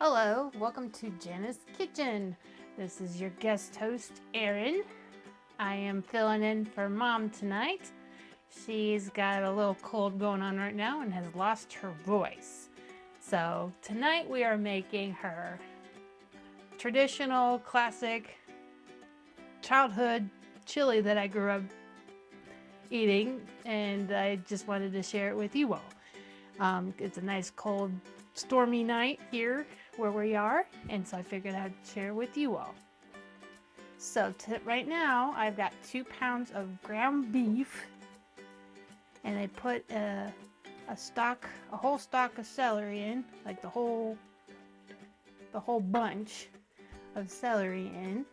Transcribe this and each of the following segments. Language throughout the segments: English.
Hello, welcome to Jana's Kitchen. This is your guest host, Erin. I am filling in for Mom tonight. She's got a little cold going on right now and has lost her voice. So tonight we are making her traditional, classic, childhood chili that I grew up eating, and I just wanted to share it with you all. It's a nice cold stormy night here where we are, and so I figured I'd share it with you all. So right now I've got 2 pounds of ground beef, and I put a whole stalk of celery in, like the whole bunch of celery in,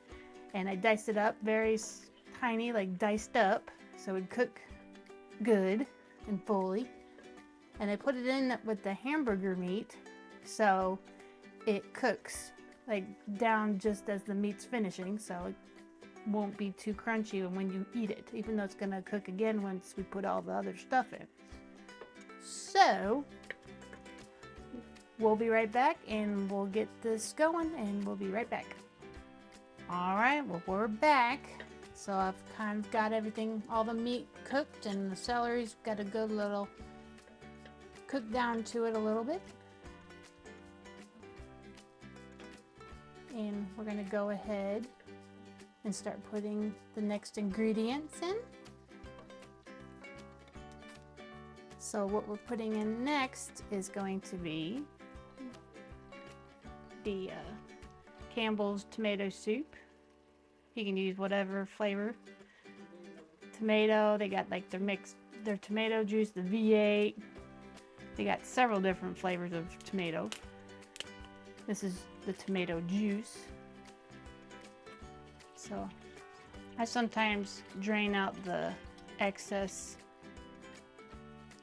and I diced it up very tiny, like diced up, so it would cook good and fully. And I put it in with the hamburger meat, so it cooks like down just as the meat's finishing, so it won't be too crunchy when you eat it, even though it's gonna cook again once we put all the other stuff in. So we'll be right back and we'll get this going, and we'll be right back. All right, well, we're back. So I've kind of got everything, all the meat cooked, and the celery's got a good little cook down to it a little bit. And we're going to go ahead and start putting the next ingredients in. So what we're putting in next is going to be the Campbell's tomato soup. You can use whatever flavor tomato. They got like their tomato juice, the V8. They got several different flavors of tomato. This is the tomato juice. So I sometimes drain out the excess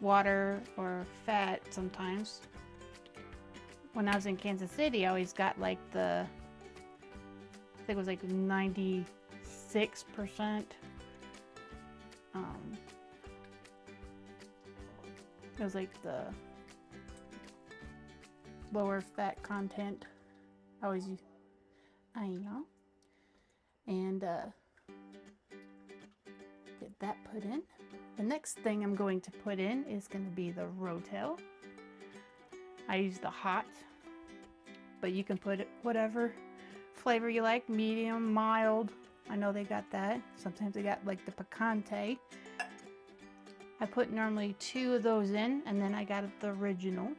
water or fat sometimes. When I was in Kansas City, I always got like I think it was like 96%. It was like the lower fat content. I always use, and get that put in. The next thing I'm going to put in is going to be the Rotel. I use the hot, but you can put it whatever flavor you like, medium, mild. I know they got that. Sometimes they got like the picante. I put normally 2 of those in, and then I got the original.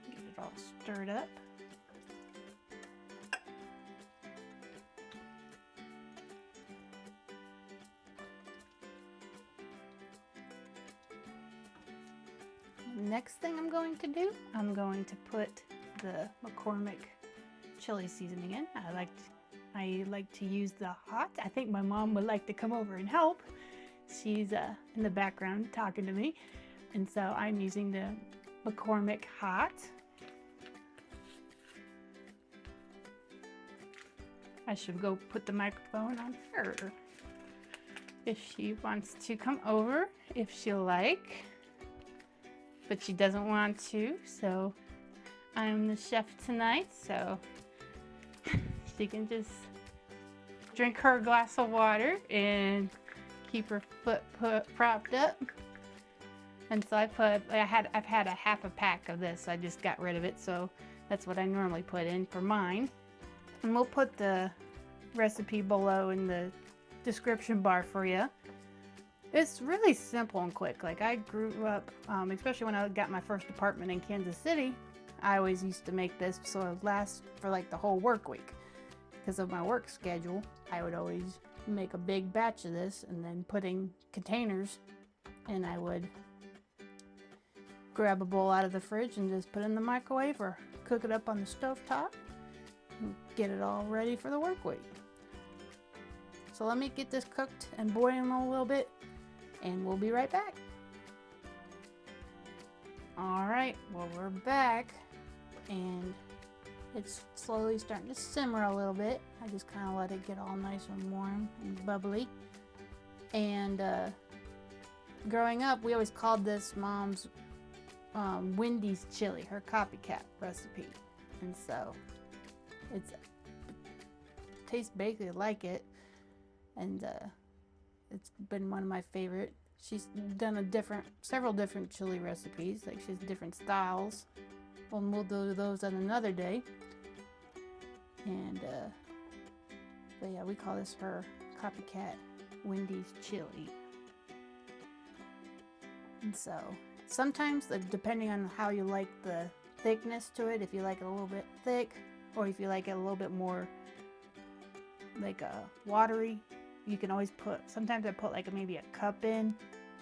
Get it all stirred up. Next thing I'm going to do, I'm going to put the McCormick chili seasoning in. I like to use the hot. I think my mom would like to come over and help. She's in the background talking to me, and so I'm using the McCormick hot. I should go put the microphone on her if she wants to come over, if she'll like. But she doesn't want to, so I'm the chef tonight, so she can just drink her glass of water and keep her foot propped up. And so I've had a half a pack of this. I just got rid of it, so that's what I normally put in for mine. And we'll put the recipe below in the description bar for you. It's really simple and quick. Like, I grew up, especially when I got my first apartment in Kansas City, I always used to make this so it would last for like the whole work week. Because of my work schedule, I would always make a big batch of this and then put in containers, and I would grab a bowl out of the fridge and just put it in the microwave or cook it up on the stovetop and get it all ready for the work week. So let me get this cooked and boiling a little bit, and we'll be right back. All right, well, we're back, and It's slowly starting to simmer a little bit. I just kind of let it get all nice and warm and bubbly. And growing up, we always called this Mom's Wendy's chili, her copycat recipe. And so it tastes basically like it. And it's been one of my favorite. She's done several different chili recipes, like she has different styles. We'll do those on another day. And but yeah, we call this her Copycat Wendy's chili. And so sometimes, depending on how you like the thickness to it, if you like it a little bit thick, or if you like it a little bit more like watery, you can always sometimes I put like maybe a cup in,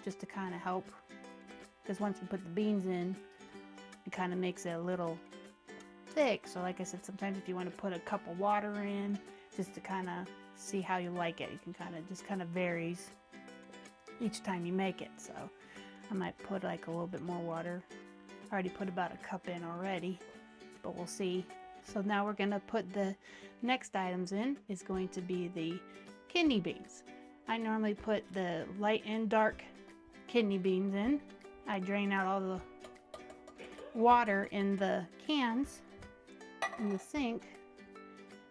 just to kind of help, because once you put the beans in, it kind of makes it a little thick. So like I said, sometimes if you want to put a cup of water in, just to kind of see how you like it, you can kind of varies each time you make it. So I might put like a little bit more water. I already put about a cup in already, but we'll see. So now we're gonna put the next items in. Is going to be the kidney beans. I normally put the light and dark kidney beans in. I drain out all the water in the cans in the sink,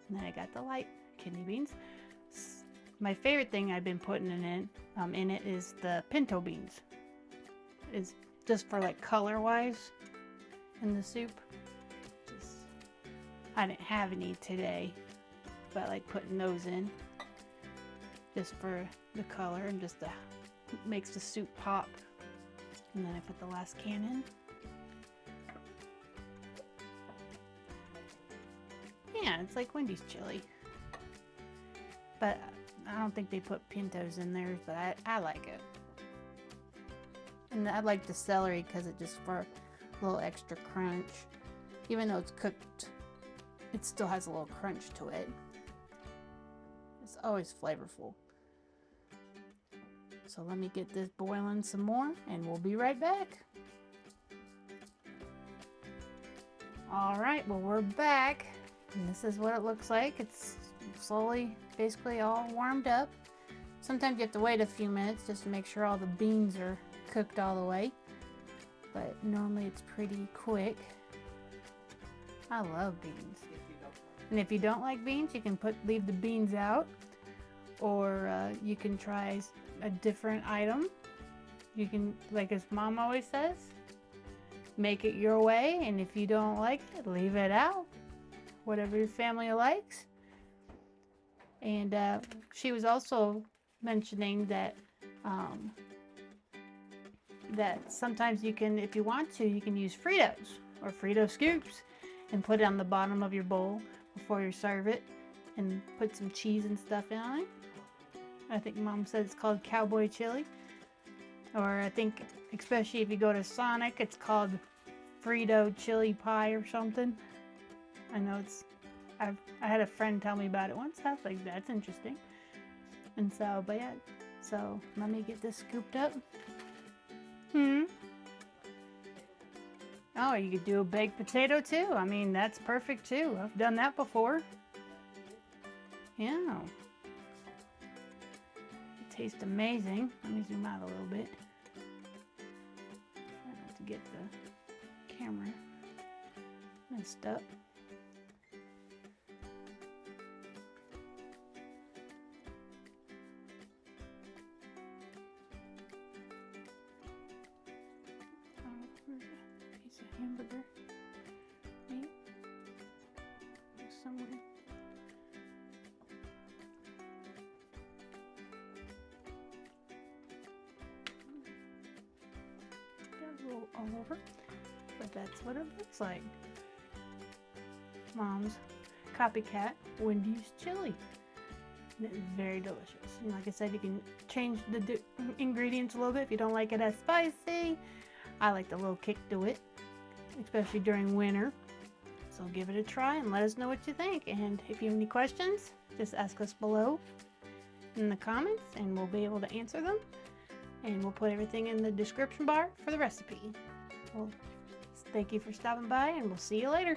and then I got the light kidney beans. My favorite thing I've been putting in it is the pinto beans. Is just for like color wise in the soup. I didn't have any today, but I like putting those in just for the color and just makes the soup pop. And then I put the last can in. Yeah, it's like Wendy's chili. But I don't think they put pintos in theirs, but I like it. And I like the celery because it just for a little extra crunch. Even though it's cooked, it still has a little crunch to it. It's always flavorful. So let me get this boiling some more and we'll be right back. All right, well, we're back. And this is what it looks like. It's slowly, basically all warmed up. Sometimes you have to wait a few minutes just to make sure all the beans are cooked all the way. But normally it's pretty quick. I love beans. And if you don't like beans, you can leave the beans out. Or you can try a different item. You can, like as Mom always says, make it your way. And if you don't like it, leave it out. Whatever your family likes. And she was also mentioning that that sometimes you can, if you want to, you can use Fritos or Frito scoops and put it on the bottom of your bowl before you serve it and put some cheese and stuff on it. I think Mom said it's called cowboy chili. Or I think, especially if you go to Sonic, it's called Frito chili pie or something. I know I had a friend tell me about it once. I was like, that's interesting. And so, but yeah, so let me get this scooped up. Oh, you could do a baked potato too. I mean, that's perfect too. I've done that before. Yeah. It tastes amazing. Let me zoom out a little bit. I have to get the camera messed up. Piece of hamburger meat somewhere. Got a little all over, but that's what it looks like. Mom's Copycat Wendy's chili. And it is very delicious. And like I said, you can change the ingredients a little bit if you don't like it as spicy. I like the little kick to it, especially during winter. So give it a try and let us know what you think. And if you have any questions, just ask us below in the comments and we'll be able to answer them. And we'll put everything in the description bar for the recipe. Well, thank you for stopping by and we'll see you later.